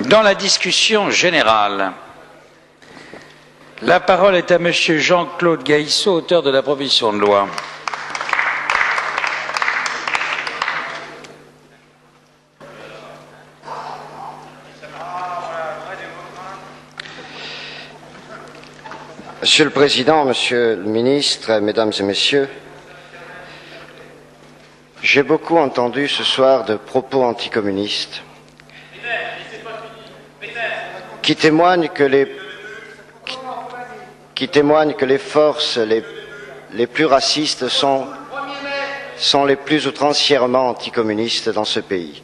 Dans la discussion générale, la parole est à Monsieur Jean-Claude Gaïssot, auteur de la proposition de loi. Monsieur le Président, Monsieur le Ministre, Mesdames et Messieurs, j'ai beaucoup entendu ce soir de propos anticommunistes qui témoignent que les forces les plus racistes sont les plus outrancièrement anticommunistes dans ce pays.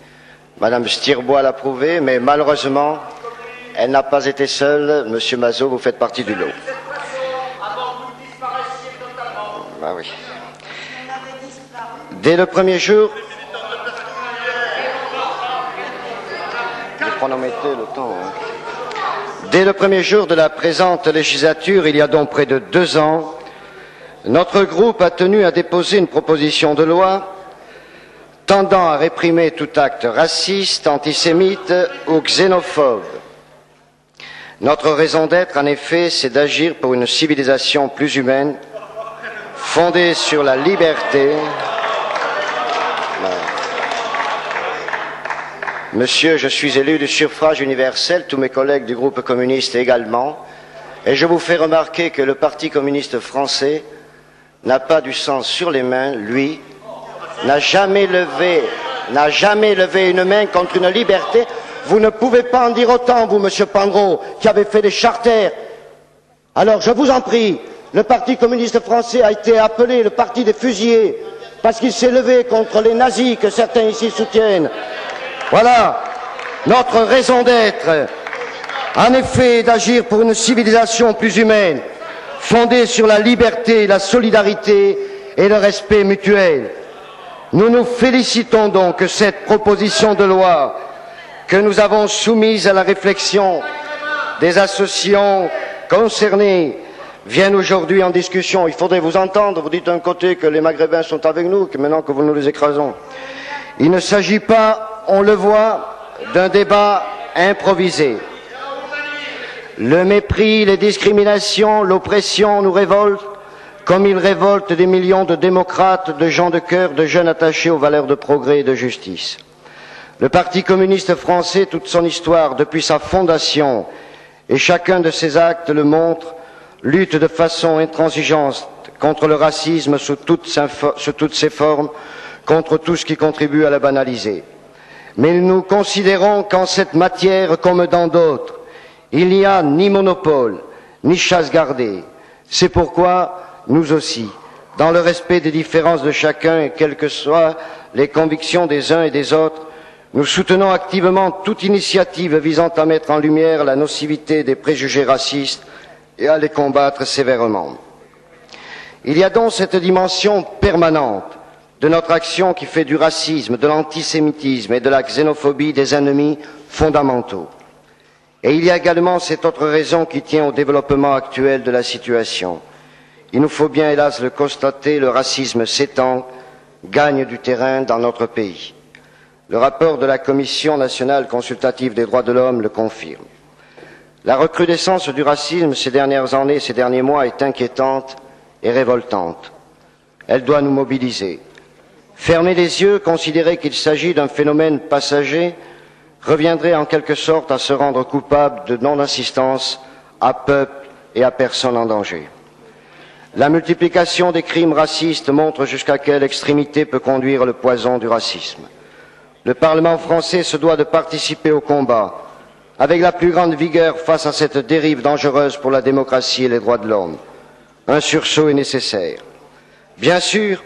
Madame Stirbois l'a prouvé, mais malheureusement, elle n'a pas été seule. Monsieur Mazot, vous faites partie du lot. Ah oui. Dès le premier jour, Dès le premier jour de la présente législature, il y a donc près de 2 ans, notre groupe a tenu à déposer une proposition de loi tendant à réprimer tout acte raciste, antisémite ou xénophobe. Notre raison d'être, en effet, c'est d'agir pour une civilisation plus humaine, fondée sur la liberté. Monsieur, je suis élu du suffrage universel, tous mes collègues du groupe communiste également, et je vous fais remarquer que le Parti communiste français n'a pas du sang sur les mains, lui, n'a jamais levé une main contre une liberté. Vous ne pouvez pas en dire autant, vous, monsieur Pandreau, qui avez fait des charters. Alors, je vous en prie, le Parti communiste français a été appelé le parti des fusillés, parce qu'il s'est levé contre les nazis que certains ici soutiennent. Voilà notre raison d'être, en effet, d'agir pour une civilisation plus humaine, fondée sur la liberté, la solidarité et le respect mutuel. Nous nous félicitons donc que cette proposition de loi que nous avons soumise à la réflexion des associations concernées vienne aujourd'hui en discussion. Il faudrait vous entendre. Vous dites d'un côté que les Maghrébins sont avec nous, que maintenant que vous nous les écrasons. Il ne s'agit pas, on le voit, d'un débat improvisé. Le mépris, les discriminations, l'oppression nous révoltent, comme ils révoltent des millions de démocrates, de gens de cœur, de jeunes attachés aux valeurs de progrès et de justice. Le Parti communiste français, toute son histoire, depuis sa fondation, et chacun de ses actes le montre, lutte de façon intransigeante contre le racisme sous toutes ses formes, contre tout ce qui contribue à la banaliser. Mais nous considérons qu'en cette matière, comme dans d'autres, il n'y a ni monopole, ni chasse gardée. C'est pourquoi, nous aussi, dans le respect des différences de chacun et quelles que soient les convictions des uns et des autres, nous soutenons activement toute initiative visant à mettre en lumière la nocivité des préjugés racistes et à les combattre sévèrement. Il y a donc cette dimension permanente de notre action qui fait du racisme, de l'antisémitisme et de la xénophobie des ennemis fondamentaux. Et il y a également cette autre raison qui tient au développement actuel de la situation. Il nous faut bien, hélas, le constater, le racisme s'étend, gagne du terrain dans notre pays. Le rapport de la Commission nationale consultative des droits de l'homme le confirme. La recrudescence du racisme ces dernières années, ces derniers mois est inquiétante et révoltante. Elle doit nous mobiliser. Fermer les yeux, considérer qu'il s'agit d'un phénomène passager, reviendrait en quelque sorte à se rendre coupable de non-assistance à peuple et à personne en danger. La multiplication des crimes racistes montre jusqu'à quelle extrémité peut conduire le poison du racisme. Le Parlement français se doit de participer au combat avec la plus grande vigueur face à cette dérive dangereuse pour la démocratie et les droits de l'homme. Un sursaut est nécessaire. Bien sûr,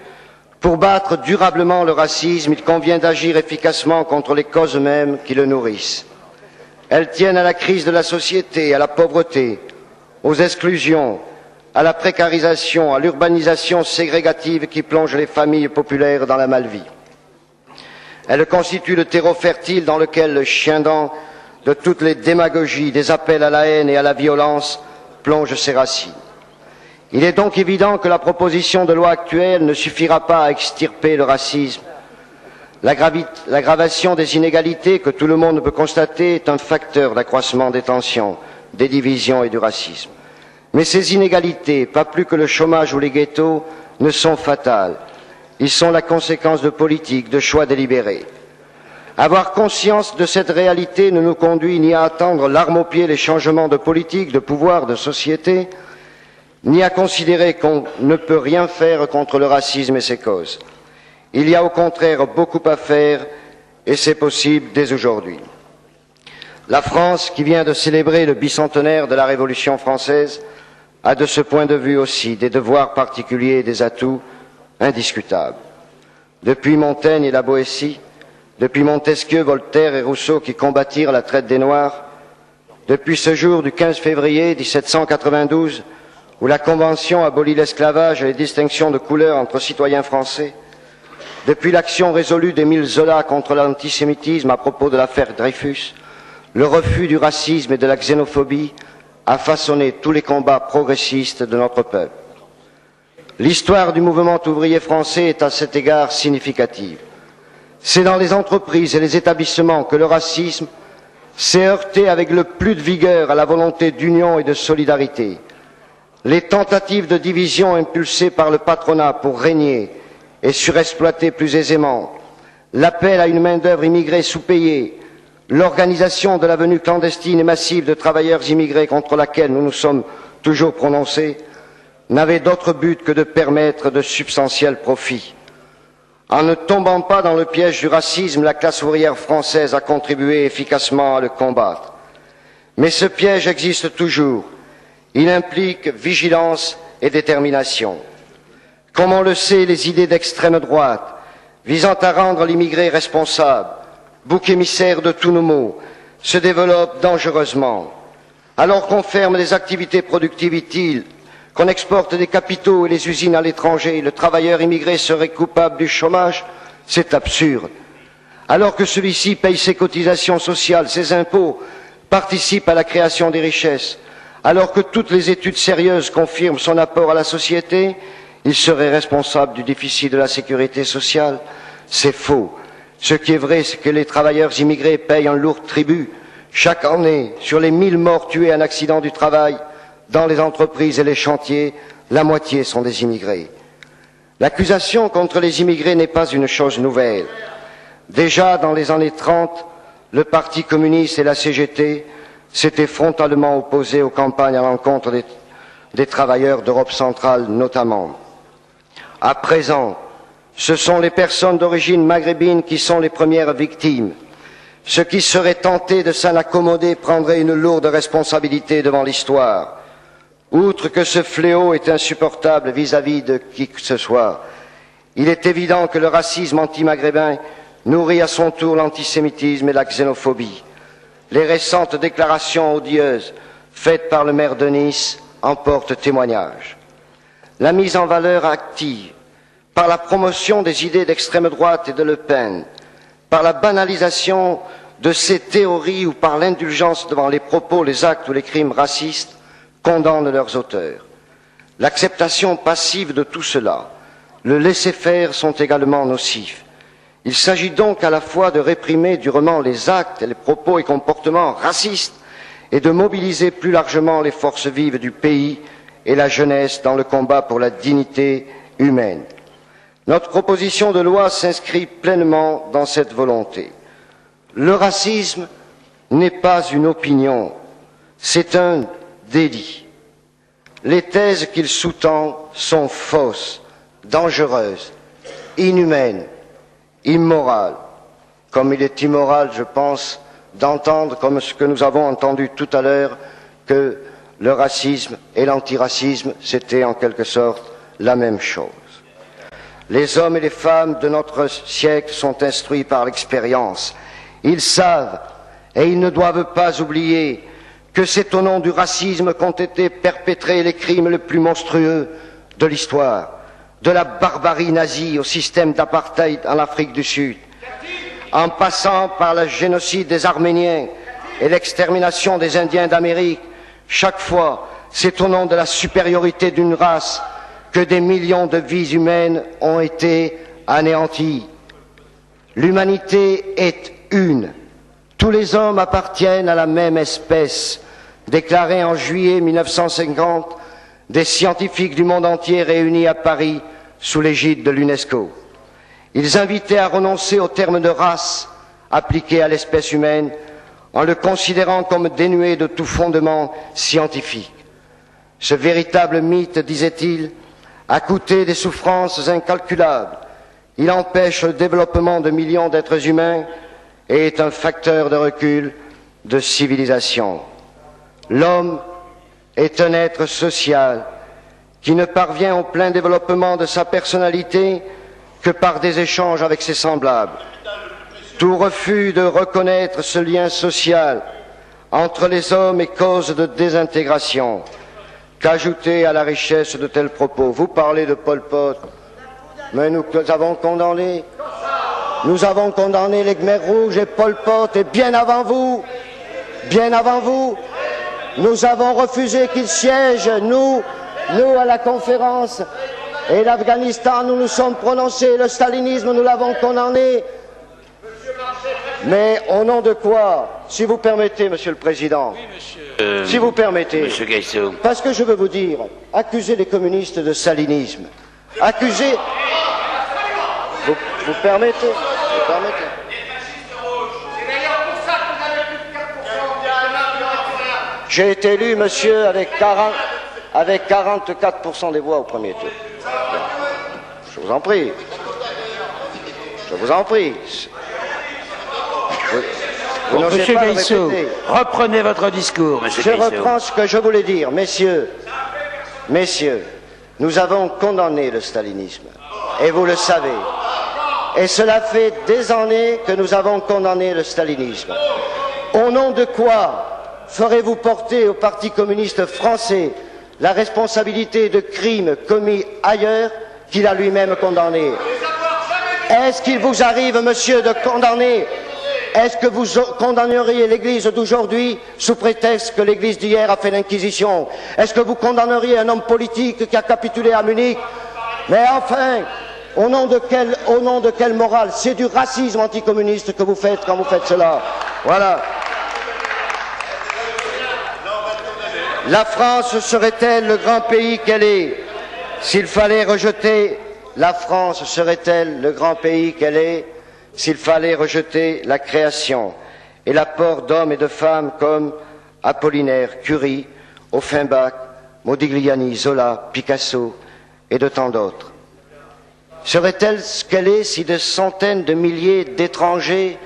pour battre durablement le racisme, il convient d'agir efficacement contre les causes mêmes qui le nourrissent. Elles tiennent à la crise de la société, à la pauvreté, aux exclusions, à la précarisation, à l'urbanisation ségrégative qui plonge les familles populaires dans la malvie. Elles constituent le terreau fertile dans lequel le chien-dent de toutes les démagogies, des appels à la haine et à la violence plonge ses racines. Il est donc évident que la proposition de loi actuelle ne suffira pas à extirper le racisme. L'aggravation des inégalités que tout le monde peut constater est un facteur d'accroissement des tensions, des divisions et du racisme. Mais ces inégalités, pas plus que le chômage ou les ghettos, ne sont fatales. Ils sont la conséquence de politiques, de choix délibérés. Avoir conscience de cette réalité ne nous conduit ni à attendre l'arme au pied les changements de politique, de pouvoir, de société, ni à considérer qu'on ne peut rien faire contre le racisme et ses causes. Il y a au contraire beaucoup à faire et c'est possible dès aujourd'hui. La France, qui vient de célébrer le bicentenaire de la Révolution française, a de ce point de vue aussi des devoirs particuliers et des atouts indiscutables. Depuis Montaigne et la Boétie, depuis Montesquieu, Voltaire et Rousseau qui combattirent la traite des Noirs, depuis ce jour du 15 février 1792 où la Convention abolit l'esclavage et les distinctions de couleur entre citoyens français, depuis l'action résolue d'Émile Zola contre l'antisémitisme à propos de l'affaire Dreyfus, le refus du racisme et de la xénophobie a façonné tous les combats progressistes de notre peuple. L'histoire du mouvement ouvrier français est à cet égard significative. C'est dans les entreprises et les établissements que le racisme s'est heurté avec le plus de vigueur à la volonté d'union et de solidarité. Les tentatives de division impulsées par le patronat pour régner et surexploiter plus aisément, l'appel à une main-d'œuvre immigrée sous-payée, l'organisation de la venue clandestine et massive de travailleurs immigrés contre laquelle nous nous sommes toujours prononcés, n'avaient d'autre but que de permettre de substantiels profits. En ne tombant pas dans le piège du racisme, la classe ouvrière française a contribué efficacement à le combattre. Mais ce piège existe toujours. Il implique vigilance et détermination. Comme on le sait, les idées d'extrême droite, visant à rendre l'immigré responsable, bouc émissaire de tous nos maux, se développent dangereusement. Alors qu'on ferme les activités productives utiles, qu'on exporte des capitaux et les usines à l'étranger, le travailleur immigré serait coupable du chômage, c'est absurde. Alors que celui-ci paye ses cotisations sociales, ses impôts, participe à la création des richesses, alors que toutes les études sérieuses confirment son apport à la société, il serait responsable du déficit de la sécurité sociale. C'est faux. Ce qui est vrai, c'est que les travailleurs immigrés payent un lourd tribut. Chaque année, sur les 1000 morts tués en accident du travail, dans les entreprises et les chantiers, la moitié sont des immigrés. L'accusation contre les immigrés n'est pas une chose nouvelle. Déjà dans les années 30, le Parti communiste et la CGT s'étaient frontalement opposés aux campagnes à l'encontre des travailleurs d'Europe centrale notamment. À présent, ce sont les personnes d'origine maghrébine qui sont les premières victimes. Ceux qui seraient tentés de s'en accommoder prendraient une lourde responsabilité devant l'histoire. Outre que ce fléau est insupportable vis-à-vis de qui que ce soit, il est évident que le racisme anti-maghrébin nourrit à son tour l'antisémitisme et la xénophobie. Les récentes déclarations odieuses faites par le maire de Nice en portent témoignage. La mise en valeur active, par la promotion des idées d'extrême droite et de Le Pen, par la banalisation de ces théories ou par l'indulgence devant les propos, les actes ou les crimes racistes, condamne leurs auteurs. L'acceptation passive de tout cela, le laisser-faire sont également nocifs. Il s'agit donc à la fois de réprimer durement les actes, les propos et comportements racistes et de mobiliser plus largement les forces vives du pays et la jeunesse dans le combat pour la dignité humaine. Notre proposition de loi s'inscrit pleinement dans cette volonté. Le racisme n'est pas une opinion, c'est un délit. Les thèses qu'il sous-tend sont fausses, dangereuses, inhumaines, immorales, comme il est immoral, je pense, d'entendre, comme ce que nous avons entendu tout à l'heure, que le racisme et l'antiracisme, c'était en quelque sorte la même chose. Les hommes et les femmes de notre siècle sont instruits par l'expérience. Ils savent, et ils ne doivent pas oublier, que c'est au nom du racisme qu'ont été perpétrés les crimes les plus monstrueux de l'histoire, de la barbarie nazie au système d'apartheid en Afrique du Sud, en passant par le génocide des Arméniens et l'extermination des Indiens d'Amérique. Chaque fois, c'est au nom de la supériorité d'une race que des millions de vies humaines ont été anéanties. L'humanité est une. Tous les hommes appartiennent à la même espèce, déclaré en juillet 1950 des scientifiques du monde entier réunis à Paris sous l'égide de l'UNESCO. Ils invitaient à renoncer au terme de race appliqué à l'espèce humaine en le considérant comme dénué de tout fondement scientifique. Ce véritable mythe, disait-il, a coûté des souffrances incalculables. Il empêche le développement de millions d'êtres humains et est un facteur de recul de civilisation. L'homme est un être social qui ne parvient au plein développement de sa personnalité que par des échanges avec ses semblables. Tout refus de reconnaître ce lien social entre les hommes est cause de désintégration. Qu'ajouter à la richesse de tels propos? Vous parlez de Pol Pot, mais nous avons condamné les Khmers rouges et Pol Pot, et bien avant vous, nous avons refusé qu'ils siègent, nous à la conférence, et l'Afghanistan, nous nous sommes prononcés, le stalinisme, nous l'avons condamné. Mais au nom de quoi? Si vous permettez, Monsieur le Président, si vous permettez, Monsieur Gaïssou. parce que je veux vous dire, accuser les communistes de stalinisme, accuser... Vous permettez? J'ai été élu, monsieur, avec 44% des voix au premier tour. Je vous en prie. Vous n'osez Monsieur pas le Gaïssou, répéter. reprenez votre discours, Monsieur Je Gaïssou. reprends ce que je voulais dire. Messieurs, nous avons condamné le stalinisme. Et vous le savez. Et cela fait des années que nous avons condamné le stalinisme. Au nom de quoi ferez-vous porter au Parti communiste français la responsabilité de crimes commis ailleurs qu'il a lui-même condamnés? Est-ce qu'il vous arrive, monsieur, de condamner? Est-ce que vous condamneriez l'Église d'aujourd'hui sous prétexte que l'Église d'hier a fait l'Inquisition? Est-ce que vous condamneriez un homme politique qui a capitulé à Munich? Mais enfin, au nom de quelle morale? C'est du racisme anticommuniste que vous faites quand vous faites cela. Voilà. La France serait-elle le grand pays qu'elle est s'il fallait rejeter la France serait-elle le grand pays qu'elle est s'il fallait rejeter la création et l'apport d'hommes et de femmes comme Apollinaire, Curie, Offenbach, Modigliani, Zola, Picasso et de tant d'autres? Serait-elle ce qu'elle est si des centaines de milliers d'étrangers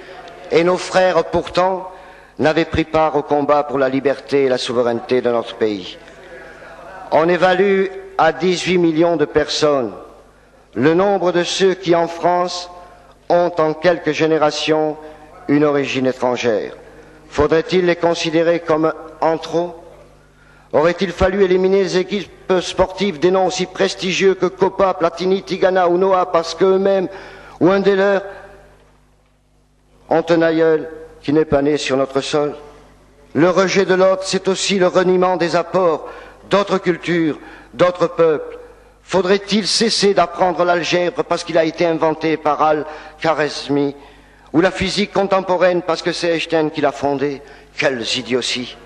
et nos frères pourtant n'avaient pris part au combat pour la liberté et la souveraineté de notre pays? On évalue à 18 millions de personnes le nombre de ceux qui, en France, ont en quelques générations une origine étrangère. Faudrait-il les considérer comme en trop? Aurait-il fallu éliminer les équipes sportives des noms aussi prestigieux que Copa, Platini, Tigana ou Noah parce qu'eux-mêmes ou un des leurs ont un aïeul qui n'est pas né sur notre sol? Le rejet de l'autre, c'est aussi le reniement des apports d'autres cultures, d'autres peuples. Faudrait-il cesser d'apprendre l'algèbre parce qu'il a été inventé par Al-Khwarizmi, ou la physique contemporaine parce que c'est Einstein qui l'a fondée? Quelles idioties!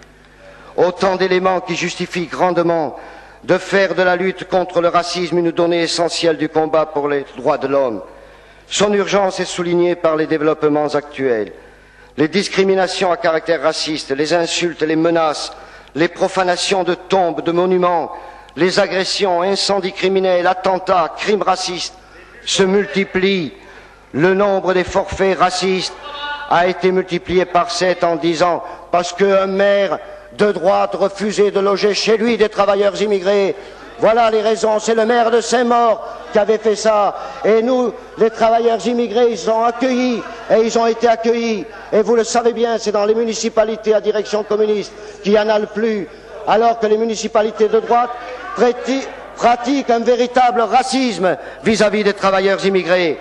Autant d'éléments qui justifient grandement de faire de la lutte contre le racisme une donnée essentielle du combat pour les droits de l'homme. Son urgence est soulignée par les développements actuels. Les discriminations à caractère raciste, les insultes, les menaces, les profanations de tombes, de monuments, les agressions, incendies criminels, attentats, crimes racistes se multiplient. Le nombre des forfaits racistes a été multiplié par 7 en 10 ans parce qu'un maire de droite refusait de loger chez lui des travailleurs immigrés. Voilà les raisons. C'est le maire de Saint-Maur qui avait fait ça. Et nous, les travailleurs immigrés, ils sont accueillis. Et ils ont été accueillis. Et vous le savez bien, c'est dans les municipalités à direction communiste qu'il y en a le plus. Alors que les municipalités de droite pratiquent un véritable racisme vis-à-vis des travailleurs immigrés.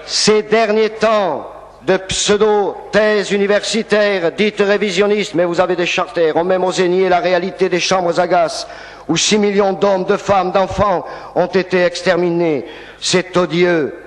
Ces derniers temps de pseudo-thèses universitaires dites révisionnistes, mais vous avez des charters, ont même osé nier la réalité des chambres à gaz, où 6 millions d'hommes, de femmes, d'enfants ont été exterminés. C'est odieux.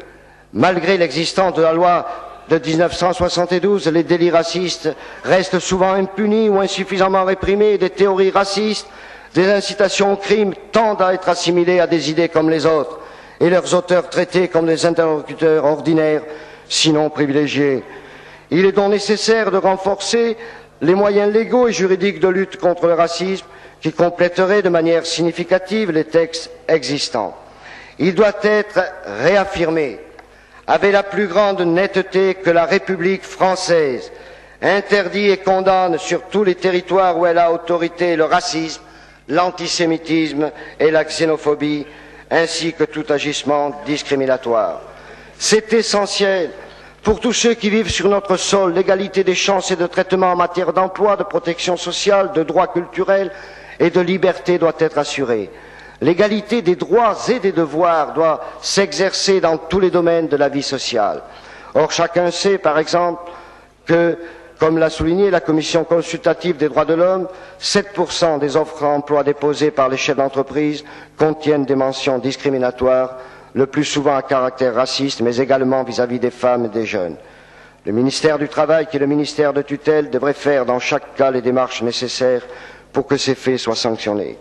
Malgré l'existence de la loi de 1972, les délits racistes restent souvent impunis ou insuffisamment réprimés. Des théories racistes, des incitations au crime tendent à être assimilées à des idées comme les autres et leurs auteurs traités comme des interlocuteurs ordinaires, sinon privilégiés. Il est donc nécessaire de renforcer les moyens légaux et juridiques de lutte contre le racisme qui compléteraient de manière significative les textes existants. Il doit être réaffirmé avec la plus grande netteté que la République française interdit et condamne sur tous les territoires où elle a autorité le racisme, l'antisémitisme et la xénophobie, ainsi que tout agissement discriminatoire. C'est essentiel pour tous ceux qui vivent sur notre sol. L'égalité des chances et de traitement en matière d'emploi, de protection sociale, de droits culturels et de liberté doit être assurée. L'égalité des droits et des devoirs doit s'exercer dans tous les domaines de la vie sociale. Or, chacun sait, par exemple, que, comme l'a souligné la Commission consultative des droits de l'homme, 7% des offres d'emploi déposées par les chefs d'entreprise contiennent des mentions discriminatoires, le plus souvent à caractère raciste, mais également vis-à-vis des femmes et des jeunes. Le ministère du Travail, qui est le ministère de tutelle, devrait faire dans chaque cas les démarches nécessaires pour que ces faits soient sanctionnés.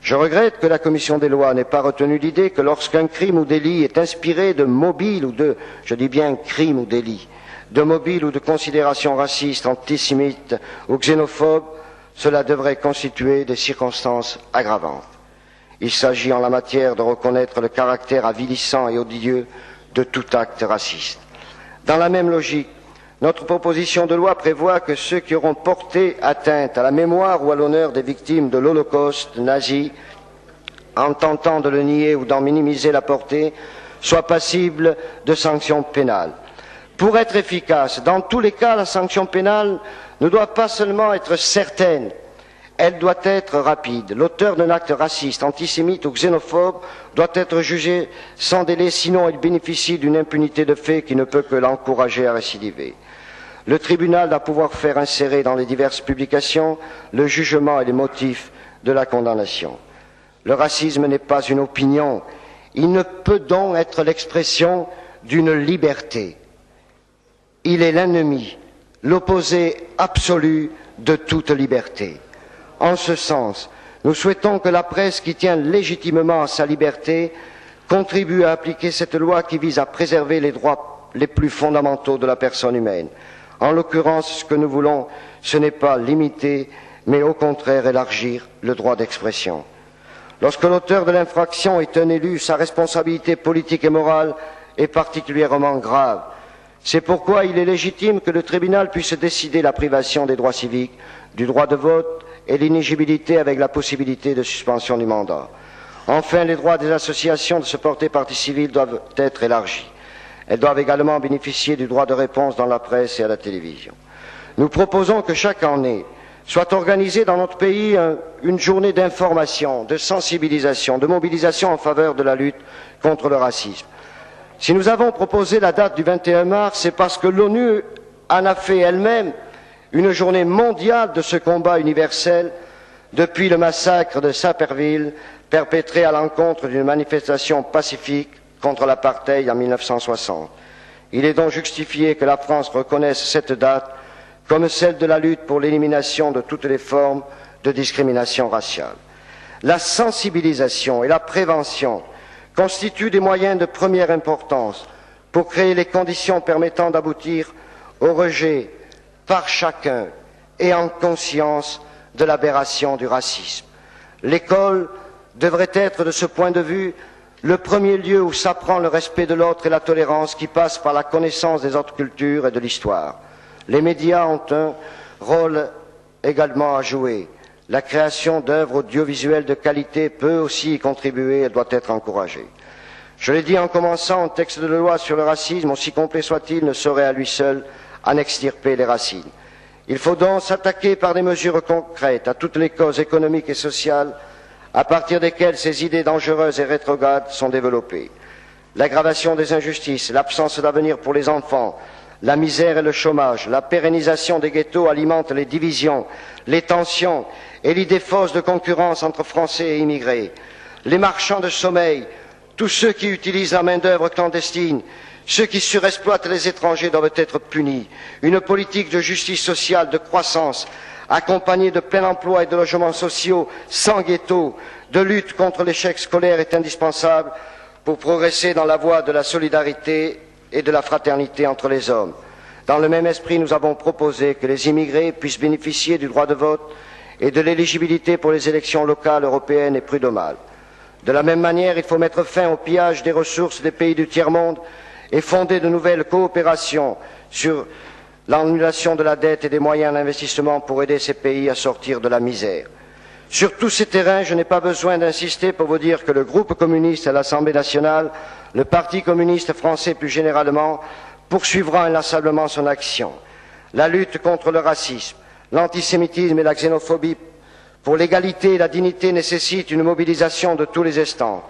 Je regrette que la Commission des lois n'ait pas retenu l'idée que lorsqu'un crime ou délit est inspiré de mobiles ou de, je dis bien crime ou délit, de mobiles ou de considérations racistes, antisémites ou xénophobes, cela devrait constituer des circonstances aggravantes. Il s'agit en la matière de reconnaître le caractère avilissant et odieux de tout acte raciste. Dans la même logique, notre proposition de loi prévoit que ceux qui auront porté atteinte à la mémoire ou à l'honneur des victimes de l'Holocauste nazi, en tentant de le nier ou d'en minimiser la portée, soient passibles de sanctions pénales. Pour être efficace, dans tous les cas, la sanction pénale ne doit pas seulement être certaine, elle doit être rapide. L'auteur d'un acte raciste, antisémite ou xénophobe doit être jugé sans délai, sinon il bénéficie d'une impunité de fait qui ne peut que l'encourager à récidiver. Le tribunal doit pouvoir faire insérer dans les diverses publications le jugement et les motifs de la condamnation. Le racisme n'est pas une opinion, il ne peut donc être l'expression d'une liberté. Il est l'ennemi, l'opposé absolu de toute liberté. En ce sens, nous souhaitons que la presse, qui tient légitimement à sa liberté, contribue à appliquer cette loi qui vise à préserver les droits les plus fondamentaux de la personne humaine. En l'occurrence, ce que nous voulons, ce n'est pas limiter, mais au contraire élargir le droit d'expression. Lorsque l'auteur de l'infraction est un élu, sa responsabilité politique et morale est particulièrement grave. C'est pourquoi il est légitime que le tribunal puisse décider la privation des droits civiques, du droit de vote et l'inéligibilité avec la possibilité de suspension du mandat. Enfin, les droits des associations de se porter partie civile doivent être élargis. Elles doivent également bénéficier du droit de réponse dans la presse et à la télévision. Nous proposons que chaque année soit organisée dans notre pays une journée d'information, de sensibilisation, de mobilisation en faveur de la lutte contre le racisme. Si nous avons proposé la date du 21 mars, c'est parce que l'ONU en a fait elle-même une journée mondiale de ce combat universel depuis le massacre de Sapperville perpétré à l'encontre d'une manifestation pacifique contre l'apartheid en 1960. Il est donc justifié que la France reconnaisse cette date comme celle de la lutte pour l'élimination de toutes les formes de discrimination raciale. La sensibilisation et la prévention constituent des moyens de première importance pour créer les conditions permettant d'aboutir au rejet par chacun et en conscience de l'aberration du racisme. L'école devrait être, de ce point de vue, le premier lieu où s'apprend le respect de l'autre et la tolérance qui passe par la connaissance des autres cultures et de l'histoire. Les médias ont un rôle également à jouer. La création d'œuvres audiovisuelles de qualité peut aussi y contribuer et doit être encouragée. Je l'ai dit en commençant, un texte de loi sur le racisme, aussi complet soit-il, ne saurait à lui seul en extirper les racines. Il faut donc s'attaquer par des mesures concrètes à toutes les causes économiques et sociales à partir desquelles ces idées dangereuses et rétrogrades sont développées. L'aggravation des injustices, l'absence d'avenir pour les enfants, la misère et le chômage, la pérennisation des ghettos alimentent les divisions, les tensions et l'idée fausse de concurrence entre Français et immigrés. Les marchands de sommeil, tous ceux qui utilisent la main-d'œuvre clandestine, Ceux qui surexploitent les étrangers doivent être punis. Une politique de justice sociale, de croissance, accompagnée de plein emploi et de logements sociaux sans ghetto, de lutte contre l'échec scolaire est indispensable pour progresser dans la voie de la solidarité et de la fraternité entre les hommes. Dans le même esprit, nous avons proposé que les immigrés puissent bénéficier du droit de vote et de l'éligibilité pour les élections locales, européennes et prud'homales. De la même manière, il faut mettre fin au pillage des ressources des pays du tiers-monde et fonder de nouvelles coopérations sur l'annulation de la dette et des moyens d'investissement pour aider ces pays à sortir de la misère. Sur tous ces terrains, je n'ai pas besoin d'insister pour vous dire que le groupe communiste à l'Assemblée nationale, le Parti communiste français plus généralement, poursuivra inlassablement son action. La lutte contre le racisme, l'antisémitisme et la xénophobie pour l'égalité et la dignité nécessite une mobilisation de tous les instants,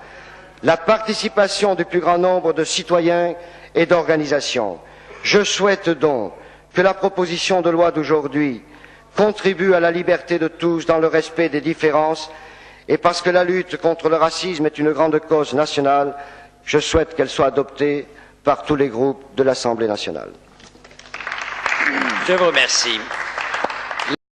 la participation du plus grand nombre de citoyens et d'organisations. Je souhaite donc que la proposition de loi d'aujourd'hui contribue à la liberté de tous dans le respect des différences et parce que la lutte contre le racisme est une grande cause nationale, je souhaite qu'elle soit adoptée par tous les groupes de l'Assemblée nationale. Je vous remercie.